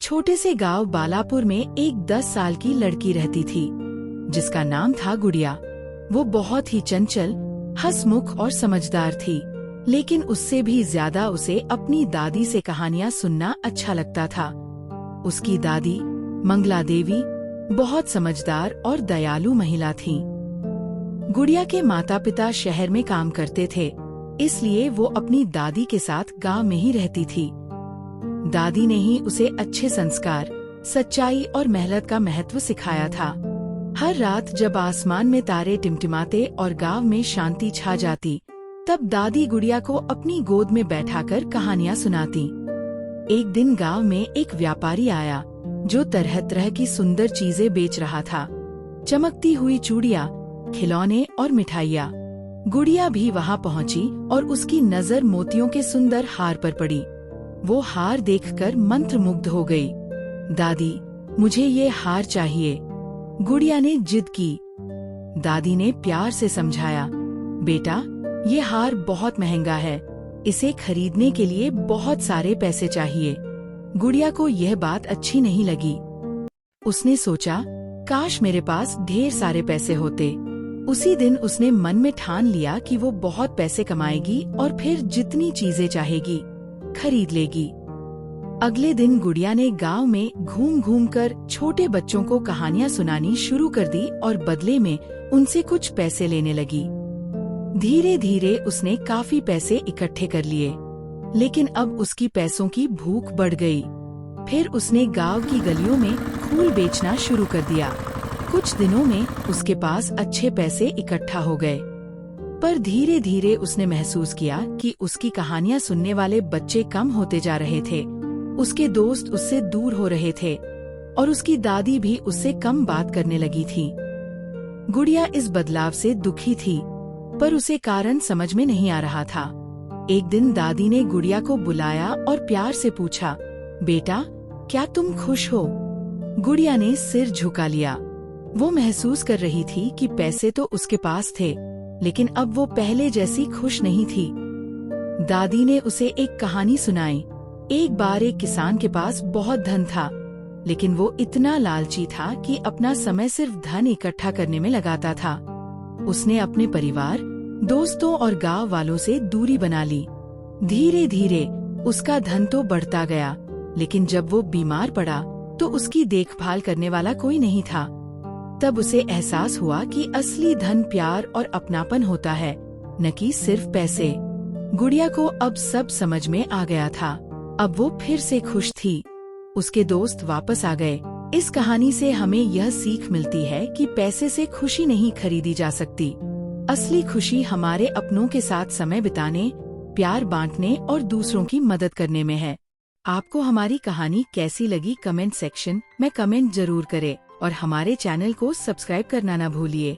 छोटे से गांव बालापुर में एक 10 साल की लड़की रहती थी जिसका नाम था गुड़िया। वो बहुत ही चंचल, हंसमुख और समझदार थी, लेकिन उससे भी ज्यादा उसे अपनी दादी से कहानियां सुनना अच्छा लगता था। उसकी दादी मंगला देवी बहुत समझदार और दयालु महिला थी। गुड़िया के माता पिता शहर में काम करते थे, इसलिए वो अपनी दादी के साथ गांव में ही रहती थी। दादी ने ही उसे अच्छे संस्कार, सच्चाई और मेहनत का महत्व सिखाया था। हर रात जब आसमान में तारे टिमटिमाते और गांव में शांति छा जाती, तब दादी गुड़िया को अपनी गोद में बैठाकर कहानियां सुनाती। एक दिन गांव में एक व्यापारी आया जो तरह तरह की सुंदर चीजें बेच रहा था। चमकती हुई चूड़ियां, खिलौने और मिठाइयाँ। गुड़िया भी वहां पहुंची और उसकी नजर मोतियों के सुंदर हार पर पड़ी। वो हार देखकर मंत्रमुग्ध हो गई। दादी, मुझे ये हार चाहिए, गुड़िया ने जिद की। दादी ने प्यार से समझाया, बेटा, ये हार बहुत महंगा है, इसे खरीदने के लिए बहुत सारे पैसे चाहिए। गुड़िया को यह बात अच्छी नहीं लगी। उसने सोचा, काश मेरे पास ढेर सारे पैसे होते। उसी दिन उसने मन में ठान लिया कि वो बहुत पैसे कमाएगी और फिर जितनी चीजें चाहेगी खरीद लेगी। अगले दिन गुड़िया ने गांव में घूम घूम कर छोटे बच्चों को कहानियां सुनानी शुरू कर दी और बदले में उनसे कुछ पैसे लेने लगी। धीरे धीरे उसने काफी पैसे इकट्ठे कर लिए, लेकिन अब उसकी पैसों की भूख बढ़ गई। फिर उसने गांव की गलियों में फूल बेचना शुरू कर दिया। कुछ दिनों में उसके पास अच्छे पैसे इकट्ठा हो गए, पर धीरे धीरे उसने महसूस किया कि उसकी कहानियां सुनने वाले बच्चे कम होते जा रहे थे। उसके दोस्त उससे दूर हो रहे थे और उसकी दादी भी उससे कम बात करने लगी थी। गुड़िया इस बदलाव से दुखी थी, पर उसे कारण समझ में नहीं आ रहा था। एक दिन दादी ने गुड़िया को बुलाया और प्यार से पूछा, बेटा, क्या तुम खुश हो? गुड़िया ने सिर झुका लिया। वो महसूस कर रही थी कि पैसे तो उसके पास थे, लेकिन अब वो पहले जैसी खुश नहीं थी। दादी ने उसे एक कहानी सुनाई। एक बार एक किसान के पास बहुत धन था, लेकिन वो इतना लालची था कि अपना समय सिर्फ धन इकट्ठा करने में लगाता था। उसने अपने परिवार, दोस्तों और गांव वालों से दूरी बना ली। धीरे धीरे उसका धन तो बढ़ता गया, लेकिन जब वो बीमार पड़ा तो उसकी देखभाल करने वाला कोई नहीं था। तब उसे एहसास हुआ कि असली धन प्यार और अपनापन होता है, न कि सिर्फ पैसे। गुड़िया को अब सब समझ में आ गया था। अब वो फिर से खुश थी। उसके दोस्त वापस आ गए। इस कहानी से हमें यह सीख मिलती है कि पैसे से खुशी नहीं खरीदी जा सकती। असली खुशी हमारे अपनों के साथ समय बिताने, प्यार बांटने और दूसरों की मदद करने में है। आपको हमारी कहानी कैसी लगी कमेंट सेक्शन में कमेंट जरूर करें और हमारे चैनल को सब्सक्राइब करना न भूलिए।